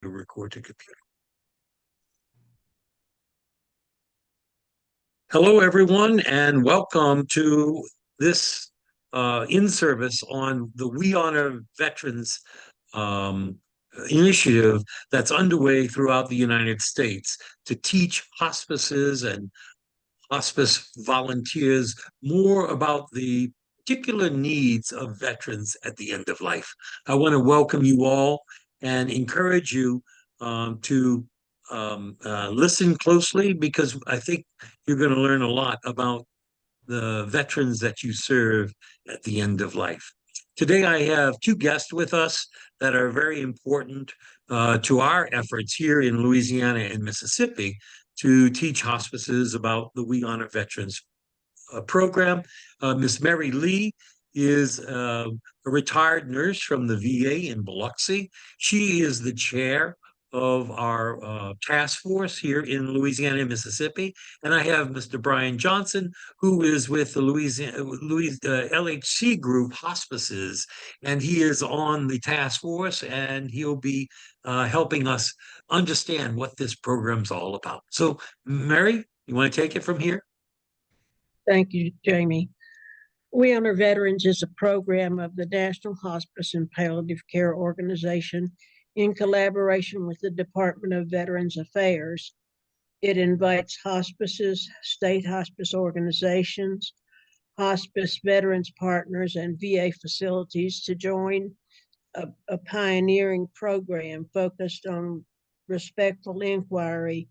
record to computer. Hello, everyone, and welcome to this in-service on the We Honor Veterans initiative that's underway throughout the United States to teach hospices and hospice volunteers more about the particular needs of veterans at the end of life. I want to welcome you all and encourage you to listen closely, because I think you're going to learn a lot about the veterans that you serve at the end of life. Today, I have two guests with us that are very important to our efforts here in Louisiana and Mississippi to teach hospices about the We Honor Veterans program. Miss Mary Lee is a retired nurse from the VA in Biloxi. She is the chair of our task force here in Louisiana and Mississippi. And I have Mr. Brian Johnson, who is with the LHC group hospices, and he is on the task force, and he'll be helping us understand what this program's all about. So, Mary, you want to take it from here? Thank you, Jamie. We Honor Veterans is a program of the National Hospice and Palliative Care Organization in collaboration with the Department of Veterans Affairs. It invites hospices, state hospice organizations, hospice veterans partners, and VA facilities to join a pioneering program focused on respectful inquiry,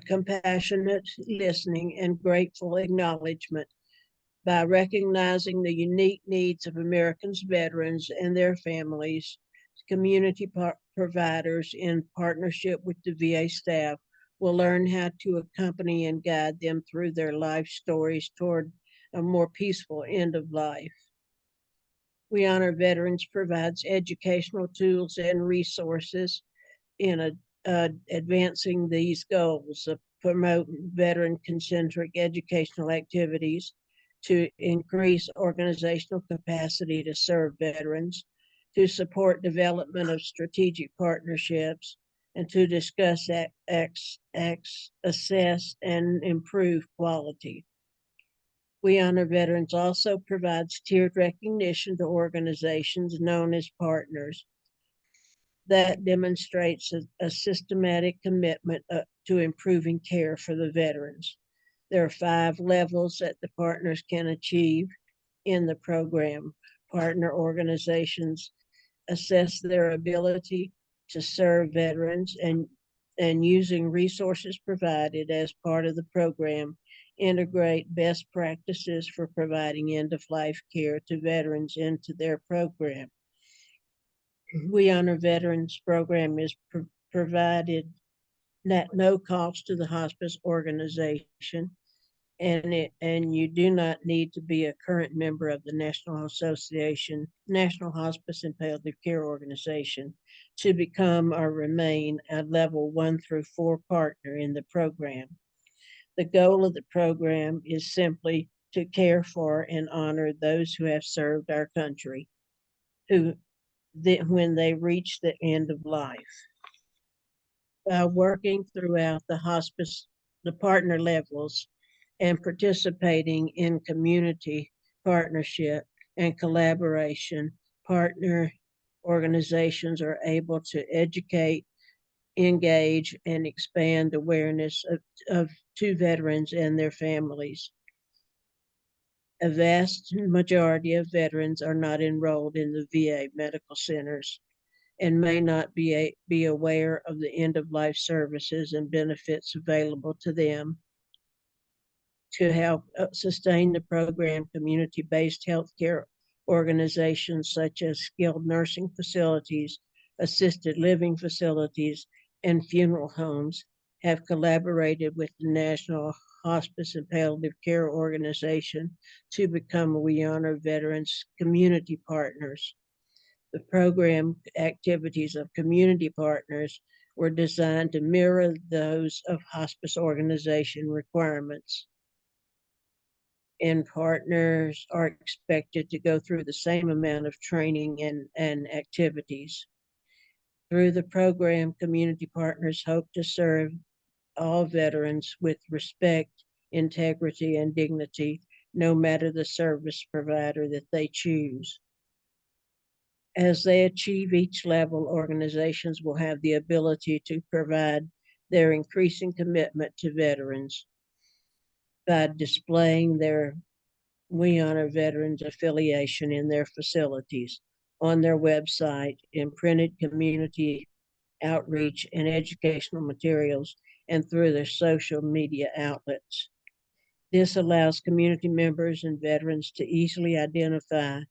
compassionate listening, and grateful acknowledgement. By recognizing the unique needs of Americans' veterans and their families, community providers, in partnership with the VA staff, will learn how to accompany and guide them through their life stories toward a more peaceful end of life. We Honor Veterans provides educational tools and resources in advancing these goals of promoting veteran-centric educational activities, to increase organizational capacity to serve veterans, to support development of strategic partnerships, and to discuss, assess, and improve quality. We Honor Veterans also provides tiered recognition to organizations known as partners that demonstrates a systematic commitment to improving care for the veterans. There are 5 levels that the partners can achieve in the program. Partner organizations assess their ability to serve veterans, and using resources provided as part of the program, integrate best practices for providing end-of-life care to veterans into their program. We Honor Veterans program is provided at no cost to the hospice organization, and you do not need to be a current member of the National Hospice and Palliative Care Organization to become or remain a level 1 through 4 partner in the program. The goal of the program is simply to care for and honor those who have served our country, when they reach the end of life. By working throughout the hospice, the partner levels, and participating in community partnership and collaboration, partner organizations are able to educate, engage, and expand awareness to veterans and their families. A vast majority of veterans are not enrolled in the VA medical centers and may not be aware of the end-of-life services and benefits available to them. To help sustain the program, community-based healthcare organizations such as skilled nursing facilities, assisted living facilities, and funeral homes have collaborated with the National Hospice and Palliative Care Organization to become We Honor Veterans community partners. The program activities of community partners were designed to mirror those of hospice organization requirements, and partners are expected to go through the same amount of training and activities. Through the program, community partners hope to serve all veterans with respect, integrity, and dignity, no matter the service provider that they choose. As they achieve each level, organizations will have the ability to provide their increasing commitment to veterans by displaying their We Honor Veterans affiliation in their facilities, on their website, in printed community outreach and educational materials, and through their social media outlets. This allows community members and veterans to easily identify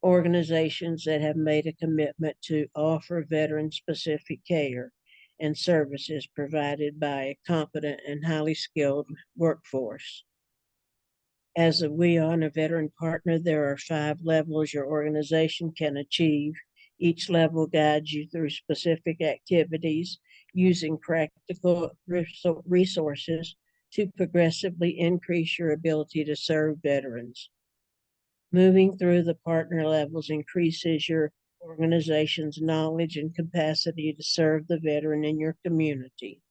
organizations that have made a commitment to offer veteran specific care and services provided by a competent and highly skilled workforce. As a We Honor Veteran partner, there are 5 levels your organization can achieve. Each level guides you through specific activities using practical resources to progressively increase your ability to serve veterans. Moving through the partner levels increases your organization's knowledge and capacity to serve the veteran in your community.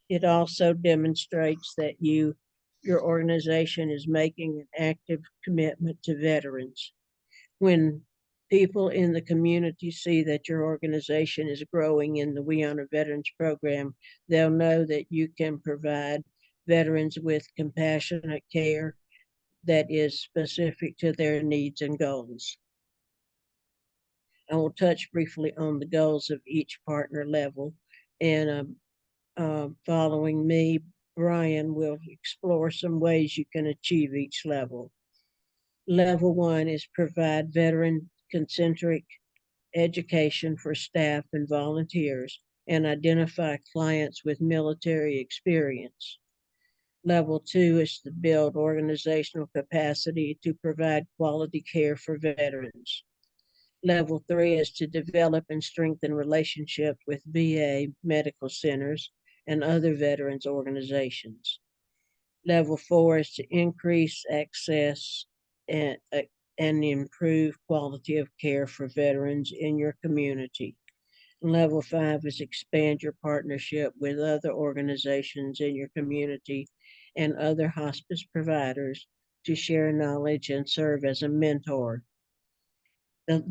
It also demonstrates that your organization is making an active commitment to veterans. When people in the community see that your organization is growing in the We Honor Veterans program, they'll know that you can provide veterans with compassionate care that is specific to their needs and goals. I will touch briefly on the goals of each partner level, and following me, Brian will explore some ways you can achieve each level. Level 1 is provide veteran concentric education for staff and volunteers and identify clients with military experience. Level 2 is to build organizational capacity to provide quality care for veterans. Level 3 is to develop and strengthen relationships with VA medical centers and other veterans organizations. Level 4 is to increase access and improve quality of care for veterans in your community. Level 5 is expand your partnership with other organizations in your community and other hospice providers to share knowledge and serve as a mentor.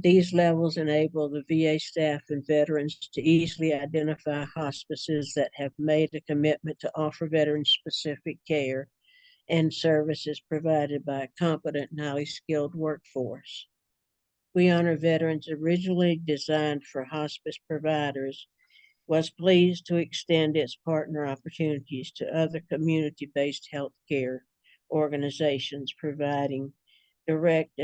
These levels enable the VA staff and veterans to easily identify hospices that have made a commitment to offer veteran-specific care and services provided by a competent and highly skilled workforce. We Honor Veterans, originally designed for hospice providers, was pleased to extend its partner opportunities to other community-based healthcare organizations providing direct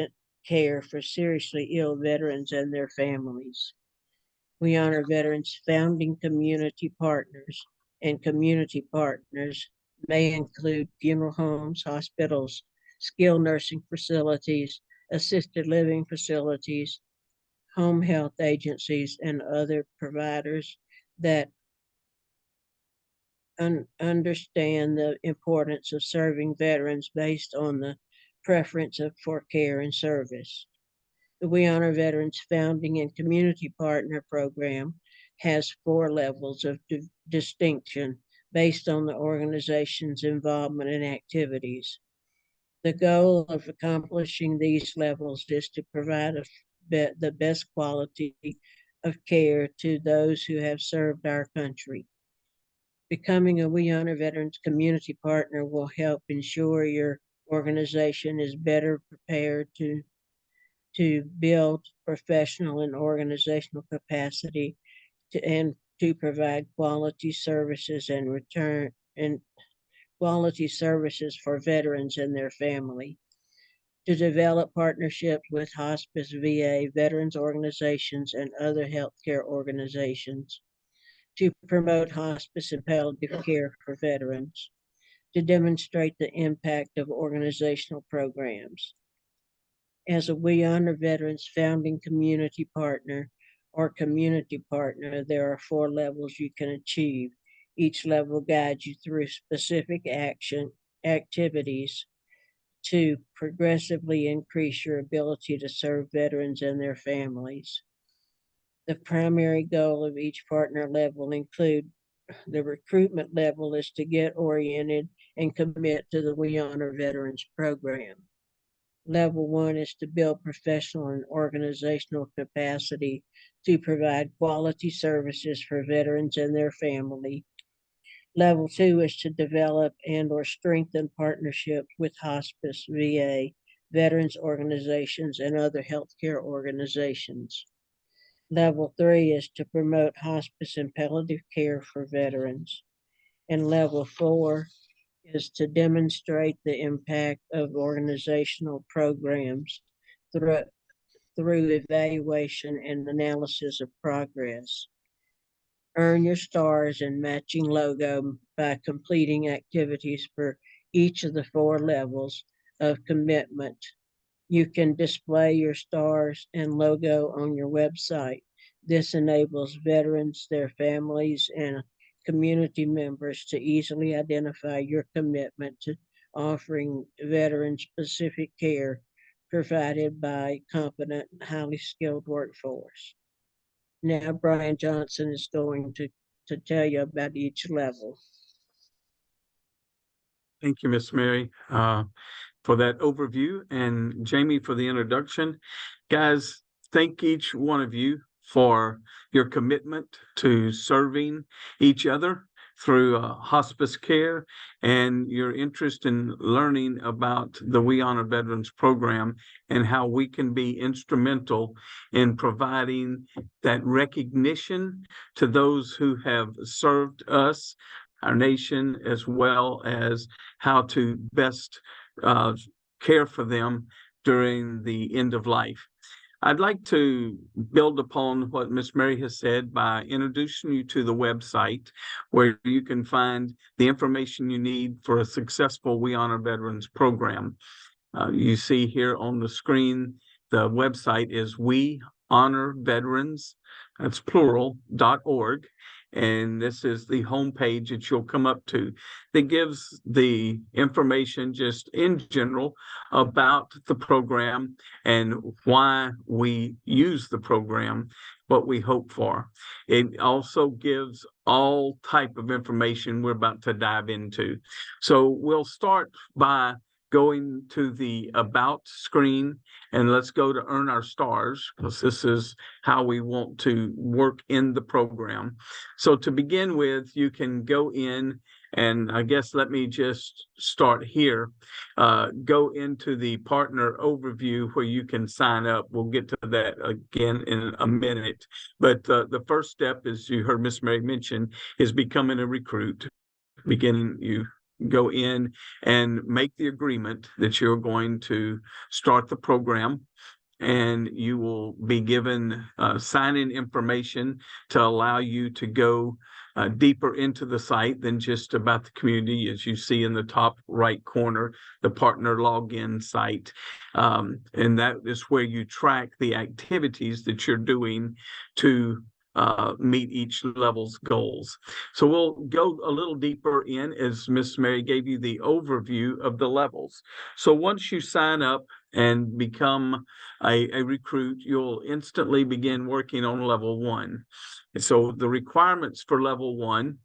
care for seriously ill veterans and their families. We Honor Veterans founding community partners, and community partners may include funeral homes, hospitals, skilled nursing facilities, assisted living facilities, home health agencies, and other providers that understand the importance of serving veterans based on the preference for care and service. The We Honor Veterans Founding and Community Partner Program has 4 levels of distinction based on the organization's involvement and activities. The goal of accomplishing these levels is to provide the best quality of care to those who have served our country. Becoming a We Honor Veterans community partner will help ensure your organization is better prepared to build professional and organizational capacity and to provide quality services quality services for veterans and their family, to develop partnerships with hospice, VA, veterans organizations, and other healthcare organizations, to promote hospice and palliative care for veterans, to demonstrate the impact of organizational programs. As a We Honor Veterans founding community partner or community partner, there are 4 levels you can achieve. Each level guides you through specific activities to progressively increase your ability to serve veterans and their families. The primary goal of each partner level include the recruitment level is to get oriented and commit to the We Honor Veterans program. Level 1 is to build professional and organizational capacity to provide quality services for veterans and their family. Level 2 is to develop and or strengthen partnerships with hospice, VA, veterans organizations, and other healthcare organizations. Level 3 is to promote hospice and palliative care for veterans. And level 4 is to demonstrate the impact of organizational programs through evaluation and analysis of progress. Earn your stars and matching logo by completing activities for each of the 4 levels of commitment. You can display your stars and logo on your website. This enables veterans, their families, and community members to easily identify your commitment to offering veteran-specific care provided by competent, highly skilled workforce. Now Brian Johnson is going to tell you about each level. Thank you, Miss Mary, for that overview, and Jamie for the introduction. Guys, thank each one of you for your commitment to serving each other through hospice care and your interest in learning about the We Honor Veterans program and how we can be instrumental in providing that recognition to those who have served us, our nation, as well as how to best care for them during the end of life. I'd like to build upon what Miss Mary has said by introducing you to the website where you can find the information you need for a successful We Honor Veterans program. You see here on the screen, the website is wehonorveterans, that's plural.org. And this is the homepage that you'll come up to that gives the information just in general about the program and why we use the program, what we hope for. It also gives all type of information we're about to dive into. So we'll start by going to the About screen, and let's go to Earn Our Stars, because this is how we want to work in the program. So to begin with, you can go in, and I guess let me just start here. Go into the partner overview where you can sign up. We'll get to that again in a minute. But the first step, as you heard Miss Mary mention, is becoming a recruit. You go in and make the agreement that you're going to start the program, and you will be given sign-in information to allow you to go deeper into the site than just about the community. As you see in the top right corner, the partner login site, and that is where you track the activities that you're doing to meet each level's goals. So we'll go a little deeper in as Miss Mary gave you the overview of the levels. So once you sign up and become a recruit, you'll instantly begin working on level 1. And so the requirements for level 1,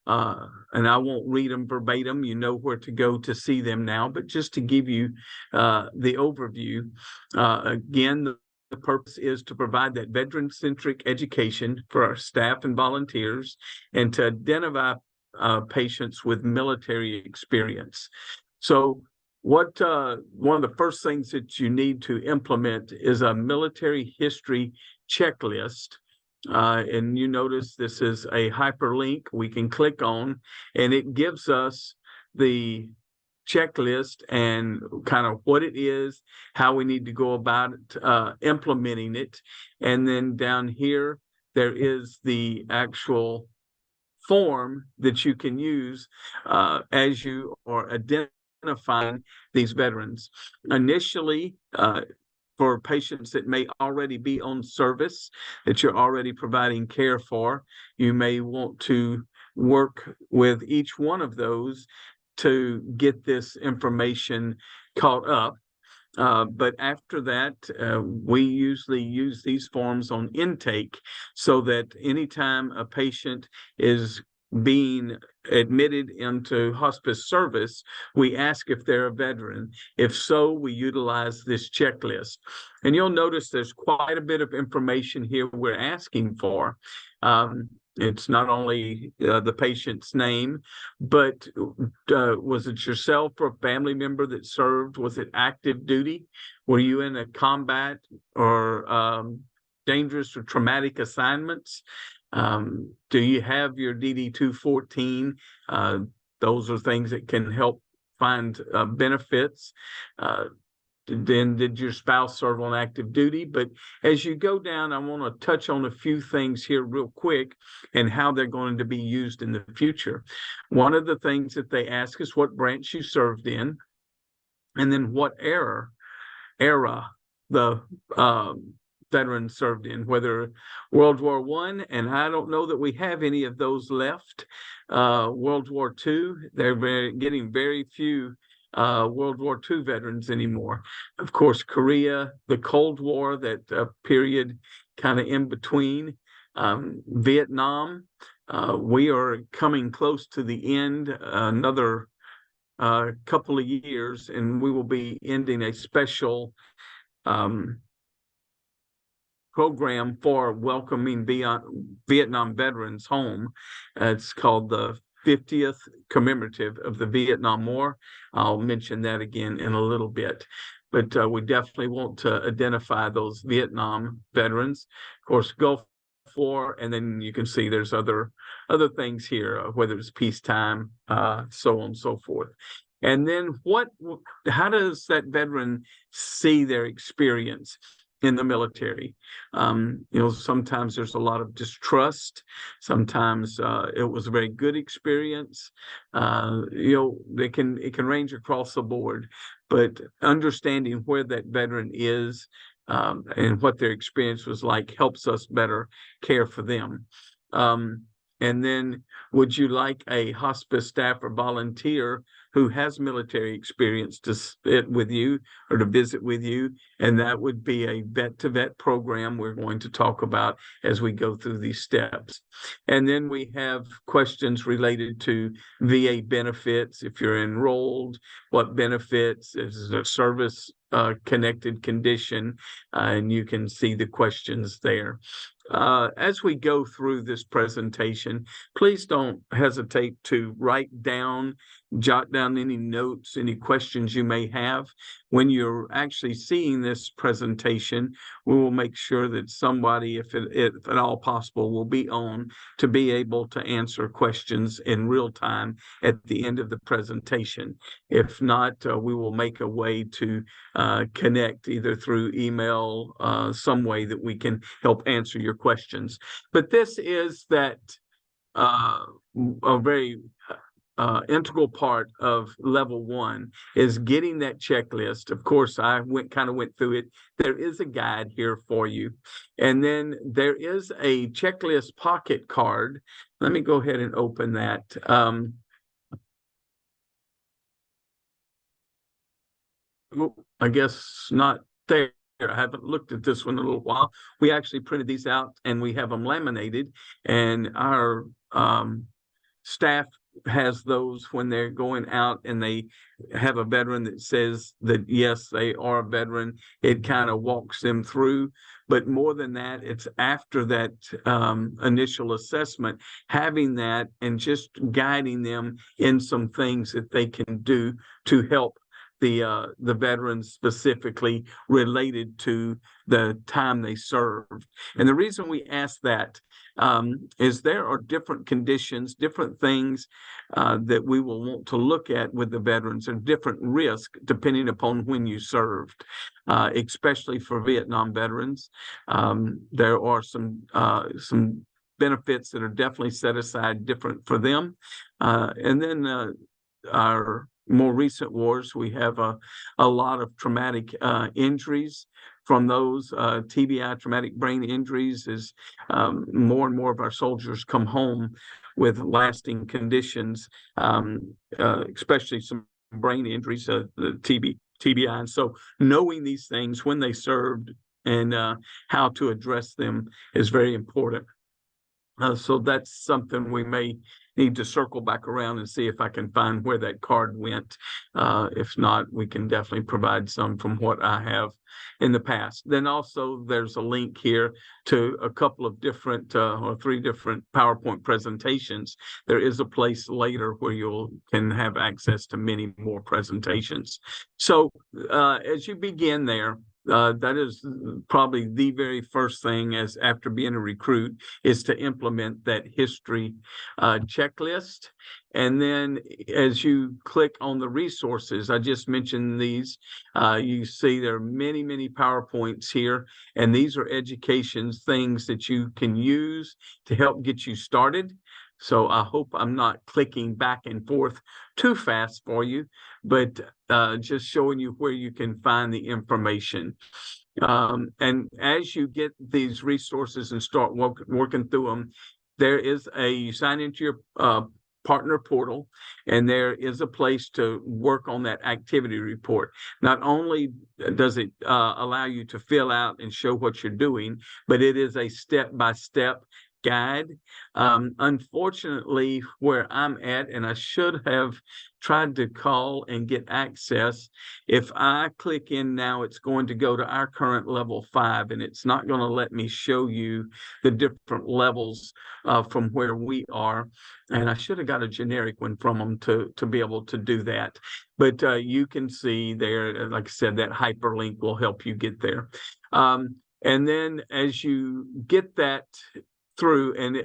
and I won't read them verbatim, you know where to go to see them now, but just to give you the overview, again, the purpose is to provide that veteran-centric education for our staff and volunteers, and to identify patients with military experience. So what one of the first things that you need to implement is a military history checklist. And you notice this is a hyperlink we can click on, and it gives us the checklist and kind of what it is, how we need to go about it, implementing it. And then down here, there is the actual form that you can use as you are identifying these veterans. Initially, for patients that may already be on service, that you're already providing care for, you may want to work with each one of those to get this information caught up. But after that, we usually use these forms on intake so that anytime a patient is being admitted into hospice service, we ask if they're a veteran. If so, we utilize this checklist. And you'll notice there's quite a bit of information here we're asking for. It's not only the patient's name, but was it yourself or a family member that served? Was it active duty? Were you in a combat or dangerous or traumatic assignments? Do you have your DD-214? Those are things that can help find benefits. Then did your spouse serve on active duty? But as you go down, I want to touch on a few things here real quick and how they're going to be used in the future. One of the things that they ask is what branch you served in, and then what era the veteran served in, whether World War I, and I don't know that we have any of those left. World War II, they're getting very few World War II veterans anymore. Of course, Korea, the Cold War, that period kind of in between. Vietnam, we are coming close to the end, another couple of years, and we will be ending a special program for welcoming Vietnam veterans home. It's called the 50th commemorative of the Vietnam War. I'll mention that again in a little bit. But we definitely want to identify those Vietnam veterans. Of course, Gulf War, and then you can see there's other things here, whether it's peacetime, so on and so forth. And then how does that veteran see their experience in the military? Sometimes there's a lot of distrust. Sometimes it was a very good experience. It can range across the board, but understanding where that veteran is and what their experience was like helps us better care for them. And then, would you like a hospice staff or volunteer who has military experience to sit with you or to visit with you? And that would be a vet-to-vet program we're going to talk about as we go through these steps. And then we have questions related to VA benefits. If you're enrolled, what benefits? Is it a service connected condition? And you can see the questions there. As we go through this presentation, please don't hesitate to write down, jot down any notes, any questions you may have. When you're actually seeing this presentation, we will make sure that somebody, if at all possible, will be on to be able to answer questions in real time at the end of the presentation. If not, we will make a way to connect either through email, some way that we can help answer your questions. But this is that a very integral part of level 1 is getting that checklist. Of course, I went through it. There is a guide here for you. And then there is a checklist pocket card. Let me go ahead and open that. I guess not there. I haven't looked at this one in a little while. We actually printed these out and we have them laminated, and our staff has those when they're going out and they have a veteran that says that yes, they are a veteran. It kind of walks them through. But more than that, it's after that initial assessment, having that and just guiding them in some things that they can do to help the veterans specifically related to the time they served. And the reason we ask that is there are different conditions, different things that we will want to look at with the veterans, and different risk depending upon when you served, especially for Vietnam veterans. There are some benefits that are definitely set aside different for them. And then our more recent wars, we have a lot of traumatic injuries from those. TBI, traumatic brain injuries, is more and more of our soldiers come home with lasting conditions, especially some brain injuries, the TBI. And so knowing these things when they served and how to address them is very important. So that's something we may need to circle back around and see if I can find where that card went. If not, we can definitely provide some from what I have in the past. Then also there's a link here to a couple of different or 3 different PowerPoint presentations. There is a place later where you can have access to many more presentations. So as you begin there, that is probably the very first thing as after being a recruit is to implement that history checklist. And then as you click on the resources, I just mentioned these, you see there are many, many PowerPoints here, and these are educations, things that you can use to help get you started. So I hope I'm not clicking back and forth too fast for you, but just showing you where you can find the information. And as you get these resources and start working through them, there is you sign into your partner portal, and there is a place to work on that activity report. Not only does it allow you to fill out and show what you're doing, but it is a step-by-step guide. Unfortunately, where I'm at, and I should have tried to call and get access, if I click in now, it's going to go to our current level 5, and it's not going to let me show you the different levels from where we are. And I should have got a generic one from them to be able to do that. But you can see there, like I said, that hyperlink will help you get there. And then as you get that through, and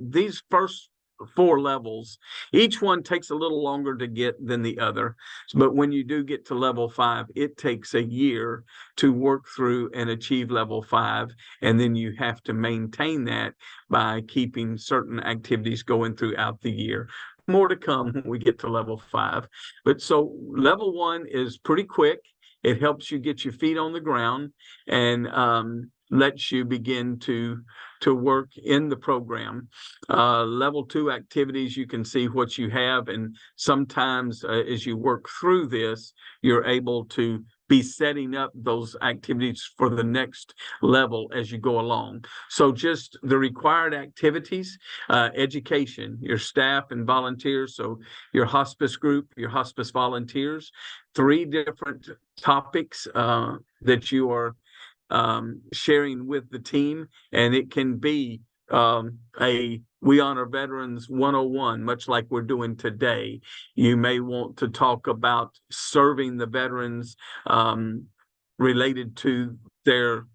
these first 4 levels, each one takes a little longer to get than the other, but when you do get to level 5, it takes a year to work through and achieve level 5, and then you have to maintain that by keeping certain activities going throughout the year. More to come when we get to level 5. But so level 1 is pretty quick. It helps you get your feet on the ground and lets you begin to work in the program. Level 2 activities, you can see what you have, and sometimes as you work through this, you're able to be setting up those activities for the next level as you go along. So just the required activities, education, your staff and volunteers, so your hospice group, your hospice volunteers, 3 different topics that you are sharing with the team, and it can be a We Honor Veterans 101, much like we're doing today. You may want to talk about serving the veterans related to their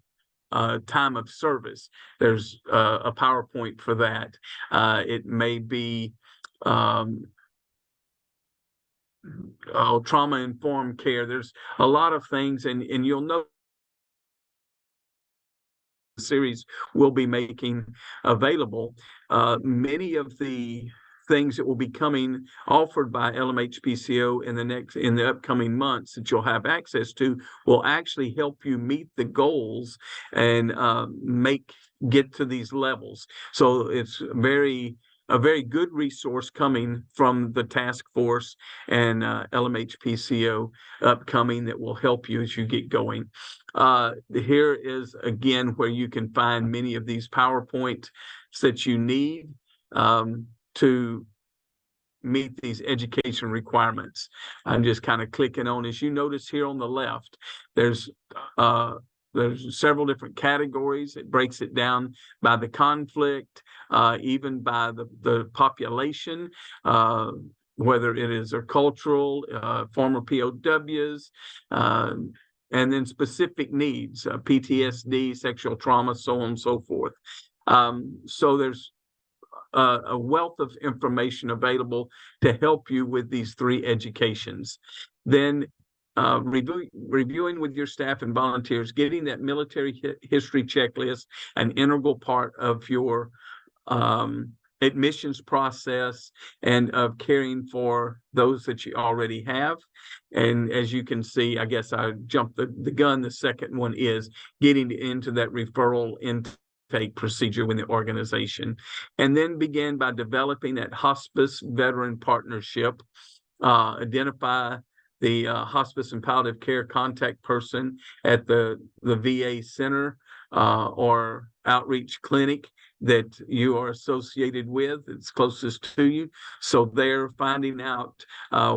time of service. There's a PowerPoint for that. It may be trauma-informed care. There's a lot of things, and you'll know series will be making available. Many of the things that will be coming offered by LMHPCO in the upcoming months that you'll have access to will actually help you meet the goals and get to these levels. So it's a very good resource coming from the task force and LMHPCO upcoming that will help you as you get going. Here is again where you can find many of these PowerPoints that you need to meet these education requirements. I'm just kind of clicking on, as you notice here on the left, there's several different categories. It breaks it down by the conflict, even by the population, whether it is their cultural, former POWs, and then specific needs, PTSD, sexual trauma, so on and so forth. So there's a wealth of information available to help you with these 3 educations. Then reviewing with your staff and volunteers, getting that military history checklist, an integral part of your admissions process and of caring for those that you already have. And as you can see, I guess I jumped the gun. The second one is getting into that referral intake procedure with the organization, and then begin by developing that hospice veteran partnership. Identify the hospice and palliative care contact person at the VA center or outreach clinic that you are associated with, it's closest to you. So they're finding out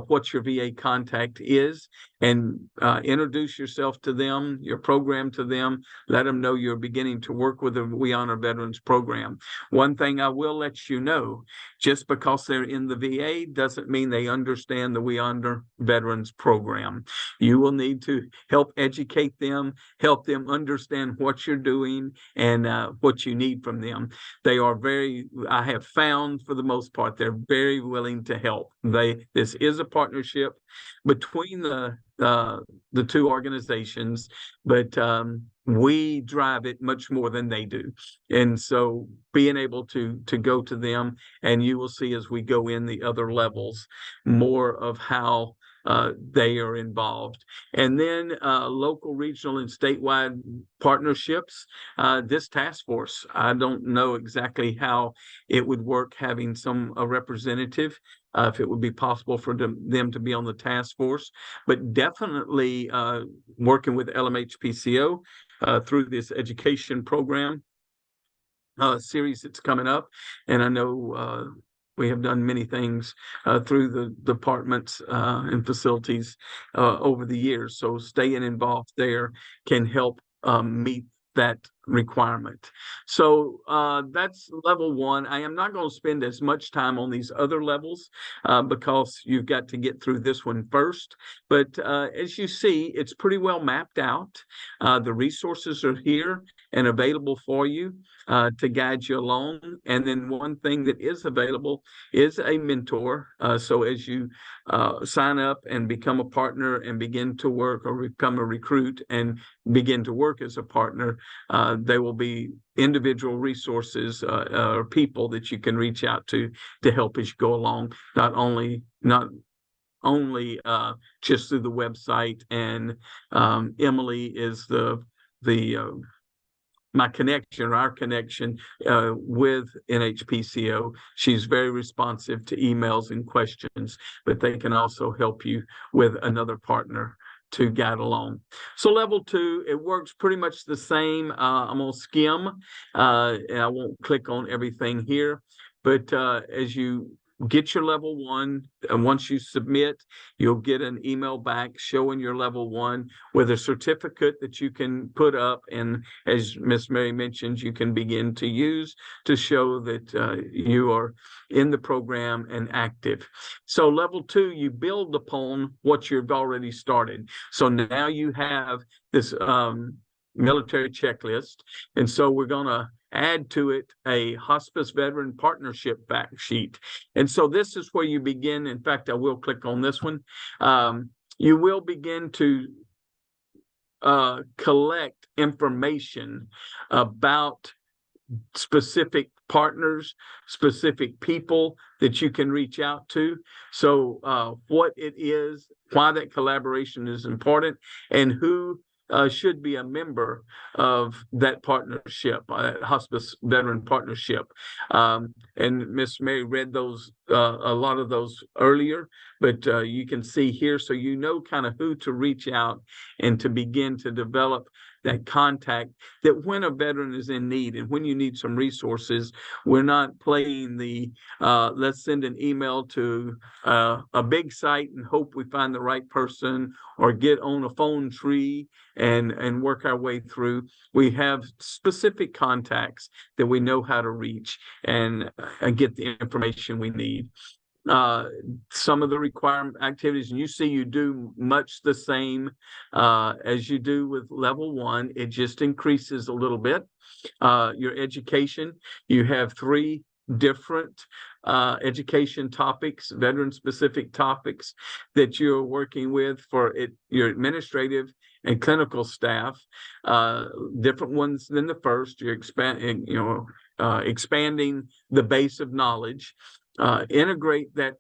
what your VA contact is, and introduce yourself to them, your program to them, let them know you're beginning to work with the We Honor Veterans program. One thing I will let you know, just because they're in the VA doesn't mean they understand the We Honor Veterans program. You will need to help educate them, help them understand what you're doing and what you need from them. They are I have found for the most part, they're very willing to help. This is a partnership between the two organizations, but we drive it much more than they do. And so being able to go to them, and you will see as we go in the other levels, more of how they are involved. And then local, regional, and statewide partnerships. This task force, I don't know exactly how it would work having a representative, if it would be possible for them to be on the task force, but definitely working with LMHPCO through this education program series that's coming up. And I know we have done many things through the departments and facilities over the years. So staying involved there can help meet that requirement. So that's level one. I am not going to spend as much time on these other levels because you've got to get through this one first. But as you see, it's pretty well mapped out. The resources are here and available for you to guide you along. And then one thing that is available is a mentor. So as you sign up and become a partner and begin to work, or become a recruit and begin to work as a partner, there will be individual resources or people that you can reach out to help as you go along, not only just through the website. And Emily is my connection, or our connection with NHPCO. She's very responsive to emails and questions, but they can also help you with another partner to guide along. So level two, it works pretty much the same. I'm gonna skim, and I won't click on everything here, but as you get your level one, and once you submit, you'll get an email back showing your level one with a certificate that you can put up, and as Miss Mary mentioned, you can begin to use to show that you are in the program and active. So level two, you build upon what you've already started. So now you have this military checklist, and so we're gonna add to it a hospice veteran partnership fact sheet. And so this is where you begin. In fact, I will click on this one. You will begin to collect information about specific partners, specific people that you can reach out to. So what it is, why that collaboration is important, and who should be a member of that partnership, hospice veteran partnership. And Miss Mary read those, a lot of those earlier, but you can see here, so you know kind of who to reach out and to begin to develop that contact, that when a veteran is in need and when you need some resources, we're not playing the let's send an email to a big site and hope we find the right person, or get on a phone tree and work our way through. We have specific contacts that we know how to reach and get the information we need. Some of the requirement activities, and you see you do much the same as you do with level one. It just increases a little bit. Your education, you have 3 different education topics, veteran specific topics that you're working with for your administrative and clinical staff, different ones than the first. You're expanding the base of knowledge. Integrate that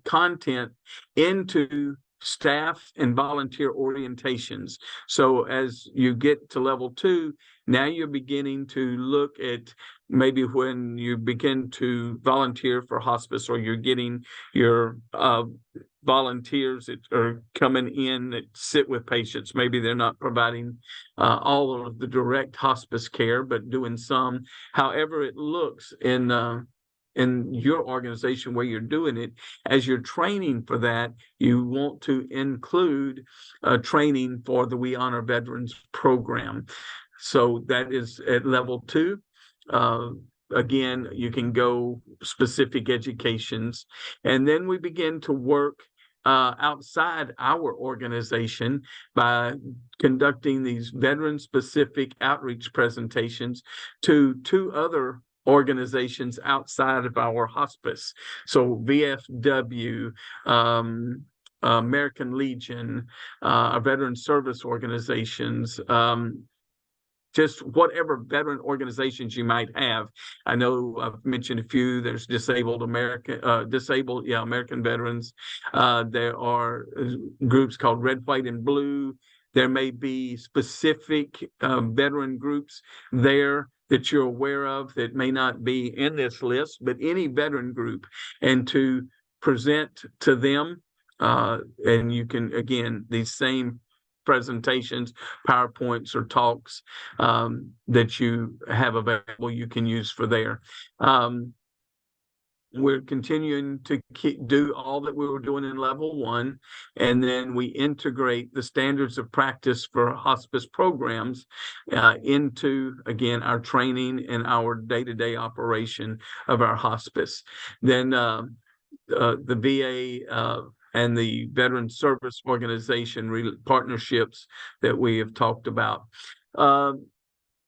content into staff and volunteer orientations. So as you get to level 2, now you're beginning to look at maybe when you begin to volunteer for hospice, or you're getting your volunteers that are coming in that sit with patients. Maybe they're not providing all of the direct hospice care, but doing some. However it looks in your organization where you're doing it, as you're training for that, you want to include training for the We Honor Veterans program. So that is at level 2. Again, you can go specific educations, and then we begin to work outside our organization by conducting these veteran-specific outreach presentations to 2 other organizations outside of our hospice. So VFW, American Legion, our veteran service organizations, just whatever veteran organizations you might have. I know I've mentioned a few. There's American veterans. There are groups called Red, White, and Blue. There may be specific veteran groups there that you're aware of that may not be in this list, but any veteran group, and to present to them. And you can, again, these same presentations, PowerPoints or talks that you have available, you can use for there. We're continuing to do all that we were doing in level 1, and then we integrate the standards of practice for hospice programs into, again, our training and our day-to-day operation of our hospice. Then the VA and the Veteran Service Organization partnerships that we have talked about.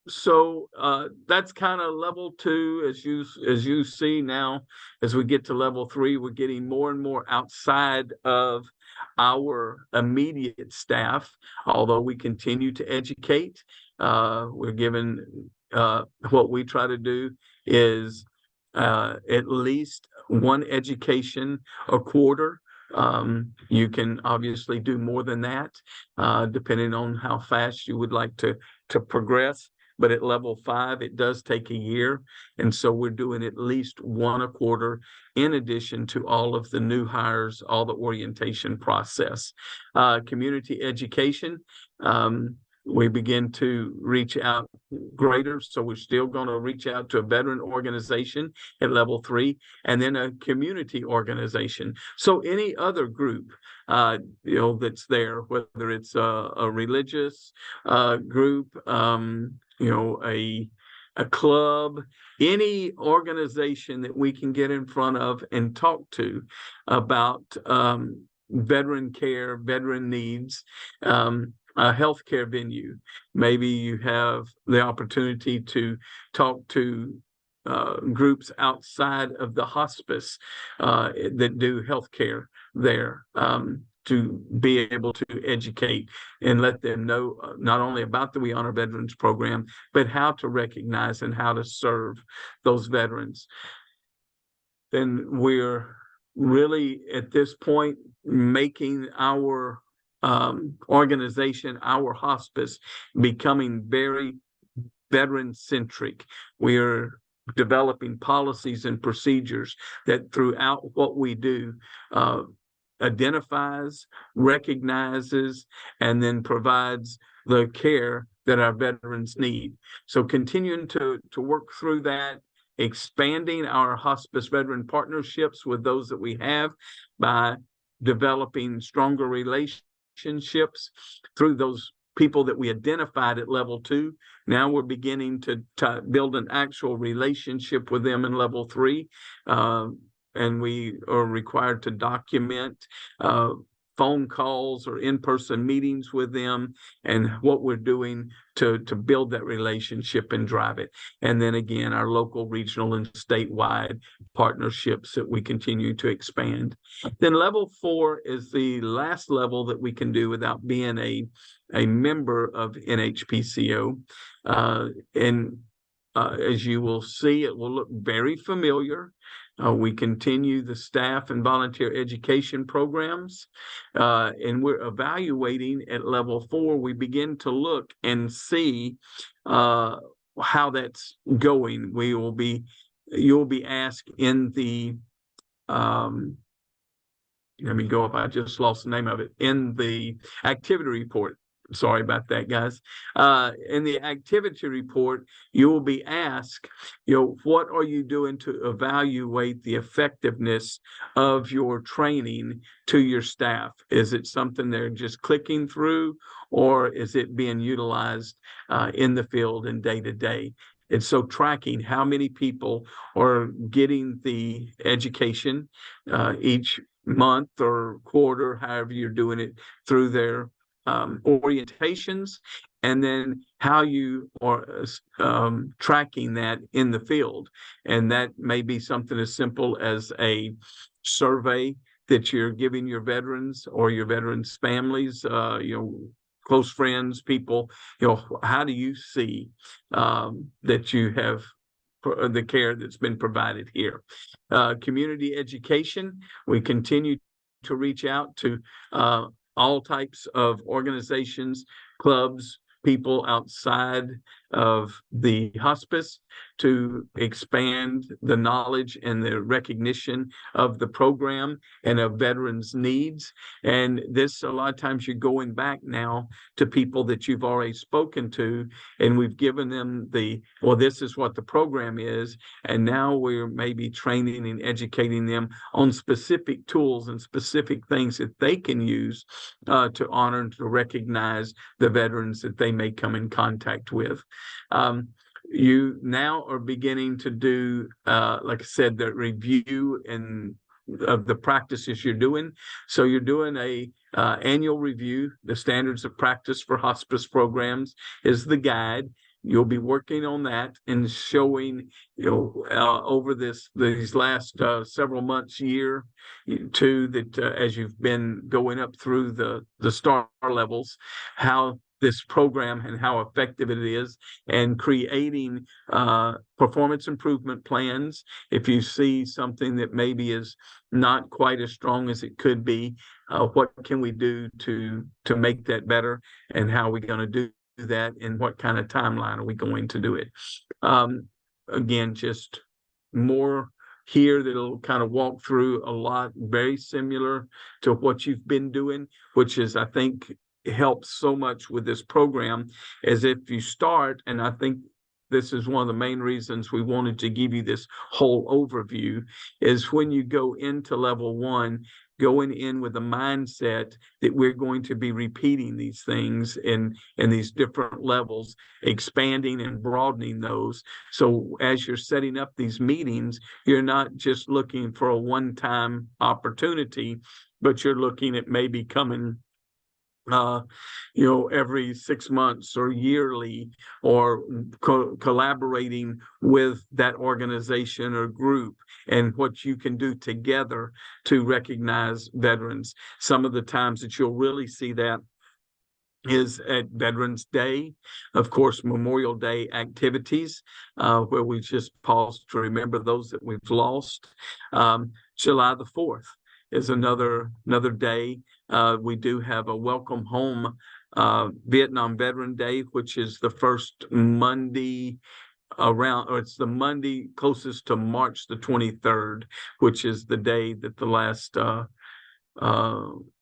So that's kind of level 2. As you see now, as we get to level 3, we're getting more and more outside of our immediate staff, although we continue to educate. We're given what we try to do is at least 1 education a quarter. You can obviously do more than that, depending on how fast you would like to progress. But at level 5, it does take a year. And so we're doing at least 1 a quarter, in addition to all of the new hires, all the orientation process. Community education, we begin to reach out greater. So we're still going to reach out to a veteran organization at level 3, and then a community organization. So any other group, that's there, whether it's a religious group, a club, any organization that we can get in front of and talk to about veteran care, veteran needs. A healthcare venue. Maybe you have the opportunity to talk to groups outside of the hospice that do healthcare there, to be able to educate and let them know not only about the We Honor Veterans program, but how to recognize and how to serve those veterans. Then we're really at this point making our organization, our hospice, becoming very veteran-centric. We are developing policies and procedures that throughout what we do identifies, recognizes, and then provides the care that our veterans need. So continuing to work through that, expanding our hospice veteran partnerships with those that we have by developing stronger relationships through those people that we identified at level 2. Now we're beginning to build an actual relationship with them in level 3. And we are required to document phone calls or in-person meetings with them and what we're doing to build that relationship and drive it. And then again, our local, regional, and statewide partnerships that we continue to expand. Then level 4 is the last level that we can do without being a member of NHPCO. As you will see, it will look very familiar. We continue the staff and volunteer education programs, and we're evaluating at level 4. We begin to look and see how that's going. You'll be asked in the, let me go up. I just lost the name of it, in the activity report. Sorry about that, guys. In the activity report, you will be asked, what are you doing to evaluate the effectiveness of your training to your staff? Is it something they're just clicking through, or is it being utilized in the field and day to day? And so tracking how many people are getting the education each month or quarter, however you're doing it, through their orientations, and then how you are tracking that in the field. And that may be something as simple as a survey that you're giving your veterans or your veterans' families, close friends, people, how do you see that you have the care that's been provided here? Community education, we continue to reach out to all types of organizations, clubs, people outside of the hospice to expand the knowledge and the recognition of the program and of veterans' needs. And this, a lot of times you're going back now to people that you've already spoken to, and we've given them this is what the program is, and now we're maybe training and educating them on specific tools and specific things that they can use to honor and to recognize the veterans that they may come in contact with. You now are beginning to do, like I said, the review of the practices you're doing. So you're doing a annual review. The Standards of Practice for Hospice Programs is the guide. You'll be working on that and showing, over these last several months, year two, that as you've been going up through the star levels, how this program and how effective it is, and creating performance improvement plans. If you see something that maybe is not quite as strong as it could be, what can we do to make that better, and how are we going to do that, and what kind of timeline are we going to do it? Again, just more here that'll kind of walk through a lot very similar to what you've been doing, which is, I think, helps so much with this program. As if you start, and I think this is one of the main reasons we wanted to give you this whole overview, is when you go into level one, going in with a mindset that we're going to be repeating these things in these different levels, expanding and broadening those. So as you're setting up these meetings, you're not just looking for a one-time opportunity, but you're looking at maybe coming every 6 months or yearly, or collaborating with that organization or group, and what you can do together to recognize veterans. Some of the times that you'll really see that is at Veterans Day, of course, Memorial Day activities, where we just pause to remember those that we've lost. July the 4th is another day. We do have a Welcome Home Vietnam Veteran Day, which is the first Monday it's the Monday closest to March the 23rd, which is the day that the last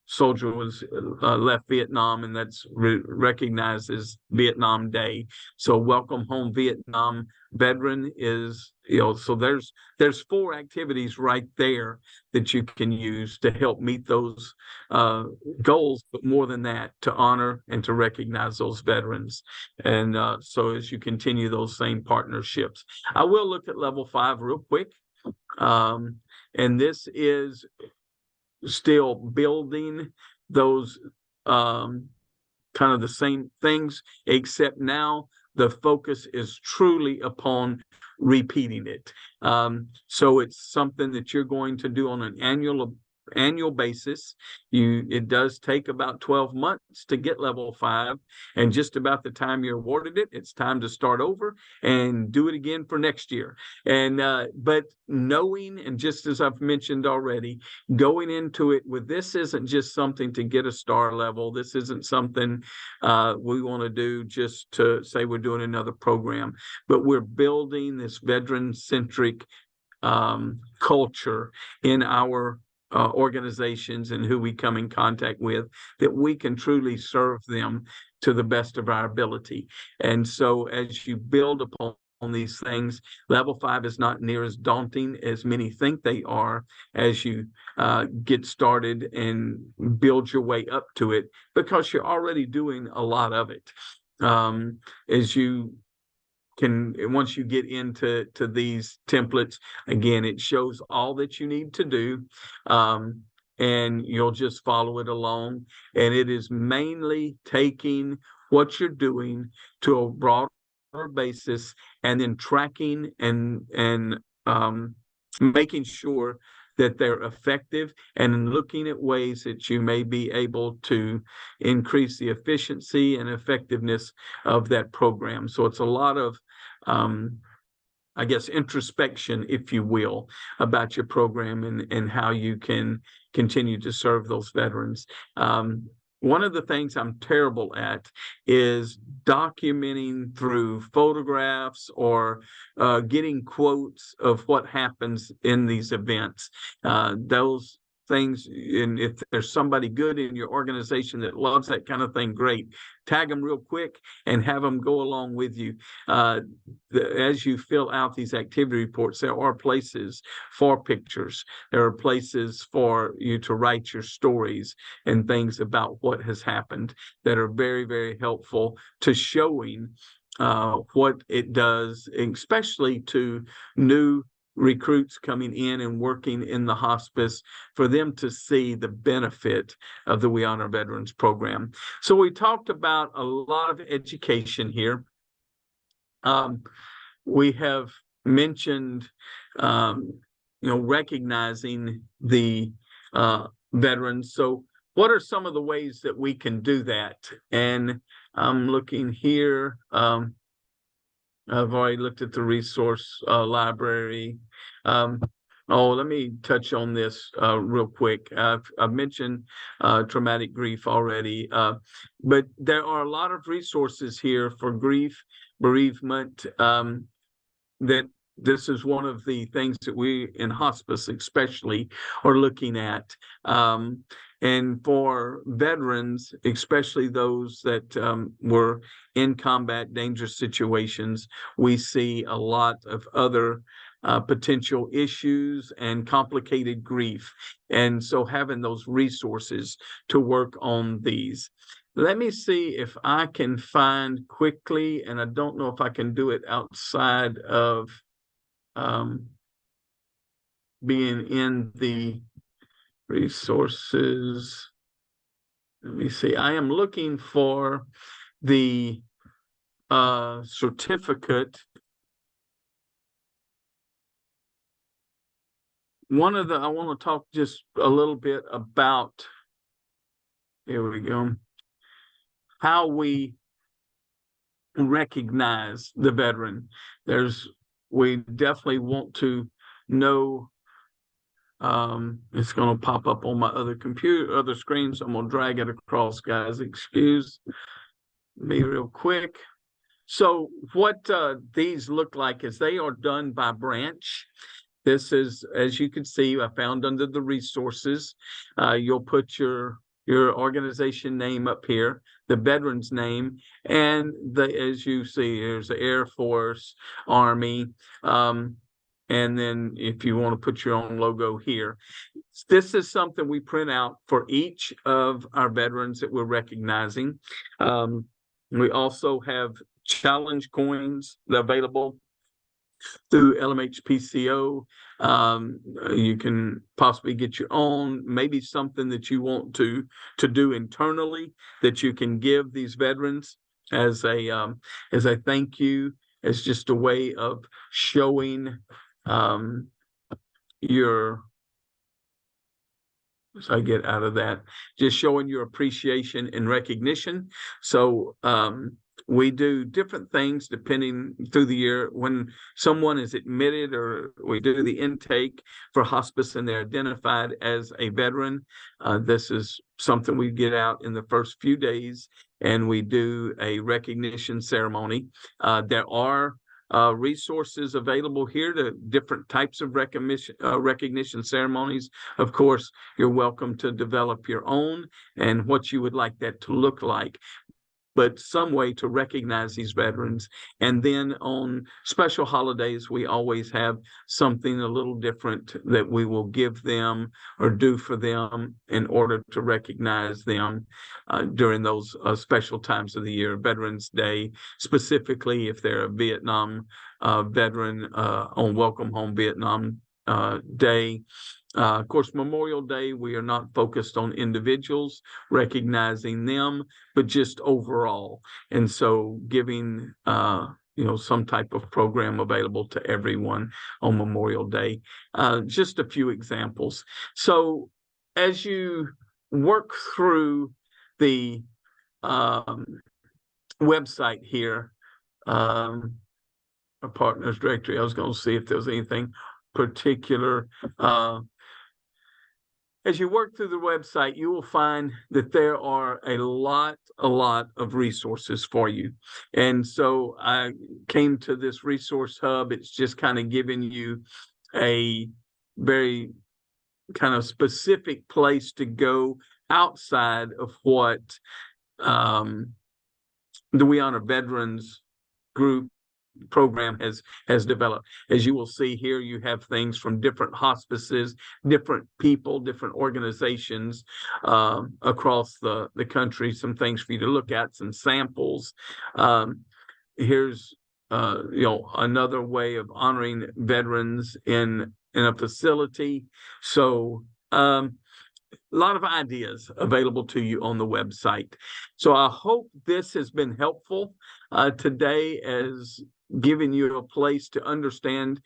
soldier was left Vietnam, and that's recognized as Vietnam Day. So Welcome Home Vietnam Veteran is, so there's 4 activities right there that you can use to help meet those goals, but more than that, to honor and to recognize those veterans. And so as you continue those same partnerships, I will look at level 5 real quick. And this is still building those kind of the same things, except now the focus is truly upon repeating it. So it's something that you're going to do on an annual annual basis. It does take about 12 months to get level 5, and just about the time you're awarded it, it's time to start over and do it again for next year. And but knowing, and just as I've mentioned already, going into it with this isn't just something to get a star level. This isn't something we want to do just to say we're doing another program, but we're building this veteran-centric culture in our organizations and who we come in contact with, that we can truly serve them to the best of our ability. And so as you build upon these things, level 5 is not near as daunting as many think they are as you get started and build your way up to it, because you're already doing a lot of it. As you can, once you get into these templates, again, it shows all that you need to do, and you'll just follow it along. And it is mainly taking what you're doing to a broader basis, and then tracking and making sure that they're effective, and looking at ways that you may be able to increase the efficiency and effectiveness of that program. So it's a lot of, I guess, introspection, if you will, about your program and how you can continue to serve those veterans. One of the things I'm terrible at is documenting through photographs or getting quotes of what happens in these events. Those things, and if there's somebody good in your organization that loves that kind of thing, great. Tag them real quick and have them go along with you. As you fill out these activity reports, there are places for pictures. There are places for you to write your stories and things about what has happened that are very, very helpful to showing what it does, especially to new recruits coming in and working in the hospice, for them to see the benefit of the We Honor Veterans program. So we talked about a lot of education here. We have mentioned, recognizing the veterans. So what are some of the ways that we can do that? And I'm looking here. I've already looked at the resource library. Let me touch on this real quick. I've mentioned traumatic grief already, but there are a lot of resources here for grief, bereavement, that this is one of the things that we in hospice especially are looking at. And for veterans, especially those that were in combat, dangerous situations, we see a lot of other potential issues and complicated grief. And so having those resources to work on these. Let me see if I can find quickly, and I don't know if I can do it outside of being in the resources. Let me see. I am looking for the certificate. I want to talk just a little bit about, here we go, how we recognize the veteran. We definitely want to know. It's going to pop up on my other screen, so I'm going to drag it across, guys. Excuse me real quick. So what these look like is they are done by branch. This is, as you can see, I found under the resources. You'll put your organization name up here, the veteran's name, and as you see, there's the Air Force, Army, and then if you want to put your own logo here. This is something we print out for each of our veterans that we're recognizing. We also have challenge coins available through LMHPCO. You can possibly get your own, maybe something that you want to do internally that you can give these veterans as a thank you, as just a way of showing your I get out of that? Just showing your appreciation and recognition. So we do different things depending through the year. When someone is admitted, or we do the intake for hospice and they're identified as a veteran, this is something we get out in the first few days, and we do a recognition ceremony. There are resources available here to different types of recognition ceremonies. Of course, you're welcome to develop your own and what you would like that to look like, but some way to recognize these veterans. And then on special holidays, we always have something a little different that we will give them or do for them in order to recognize them during those special times of the year. Veterans Day, specifically if they're a Vietnam veteran, on Welcome Home Vietnam Day. Of course, Memorial Day, we are not focused on individuals, recognizing them, but just overall. And so giving, some type of program available to everyone on Memorial Day. Just a few examples. So as you work through the website here, our partners directory, I was going to see if there's anything particular. As you work through the website, you will find that there are a lot of resources for you. And so I came to this resource hub. It's just kind of giving you a very kind of specific place to go outside of what the We Honor Veterans group program has developed. As you will see here, you have things from different hospices, different people, different organizations across the country, some things for you to look at, some samples. Here's another way of honoring veterans in a facility. So a lot of ideas available to you on the website. So I hope this has been helpful today, as giving you a place to understand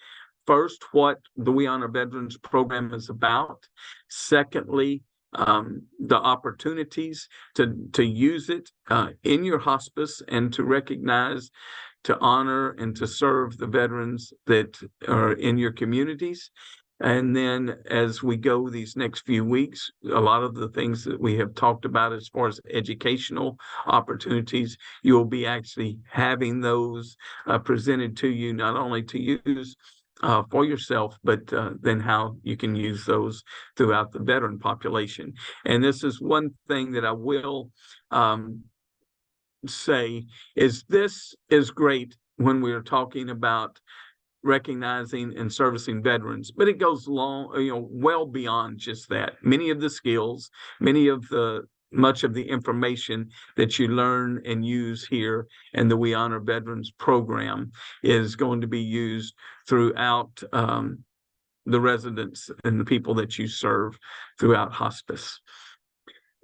first what the We Honor Veterans program is about. Secondly, the opportunities to use it in your hospice and to recognize, to honor, and to serve the veterans that are in your communities. And then as we go these next few weeks, a lot of the things that we have talked about as far as educational opportunities, you will be actually having those presented to you, not only to use for yourself, but then how you can use those throughout the veteran population. And this is one thing that I will say is this is great when we're talking about recognizing and servicing veterans, but it goes well beyond just that. Many of the skills, much of the information that you learn and use here in the We Honor Veterans program is going to be used throughout the residents and the people that you serve throughout hospice.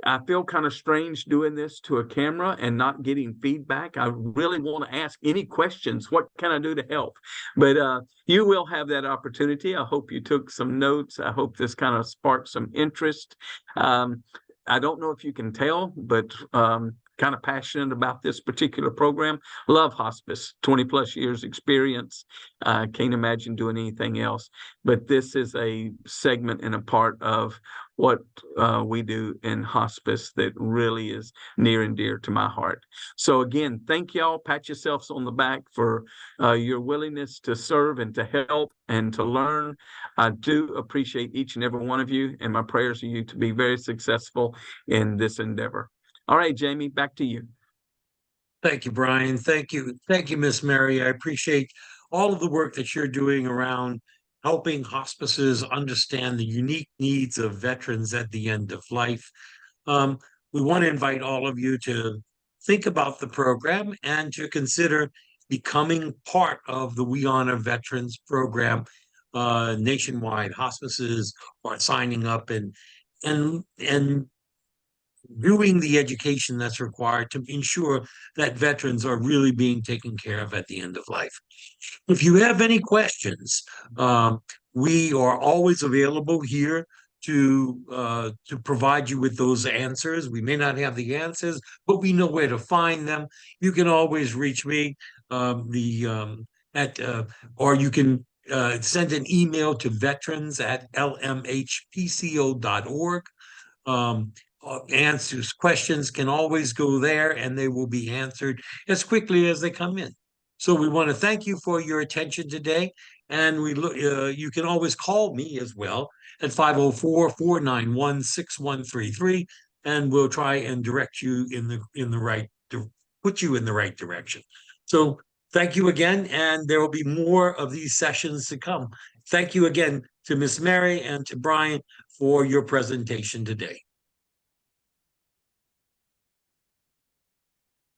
I feel kind of strange doing this to a camera and not getting feedback. I really want to ask any questions. What can I do to help? But you will have that opportunity. I hope you took some notes. I hope this kind of sparked some interest. I don't know if you can tell, but kind of passionate about this particular program. Love hospice, 20 plus years experience. Can't imagine doing anything else. But this is a segment and a part of what we do in hospice that really is near and dear to my heart. So again, thank y'all. Pat yourselves on the back for your willingness to serve and to help and to learn. I do appreciate each and every one of you, and my prayers are you to be very successful in this endeavor. All right, Jamie, back to you. Thank you, Brian. Thank you. Thank you, Miss Mary. I appreciate all of the work that you're doing around helping hospices understand the unique needs of veterans at the end of life. We want to invite all of you to think about the program and to consider becoming part of the We Honor Veterans program nationwide. Hospices are signing up and doing the education that's required to ensure that veterans are really being taken care of at the end of life. If you have any questions, we are always available here to provide you with those answers. We may not have the answers, but we know where to find them. You can always reach me or you can send an email to veterans@lmhpco.org. Answers, questions can always go there and they will be answered as quickly as they come in. So we want to thank you for your attention today. And you can always call me as well at 504-491-6133, and we'll try and direct you put you in the right direction. So thank you again, and there will be more of these sessions to come. Thank you again to Miss Mary and to Brian for your presentation today.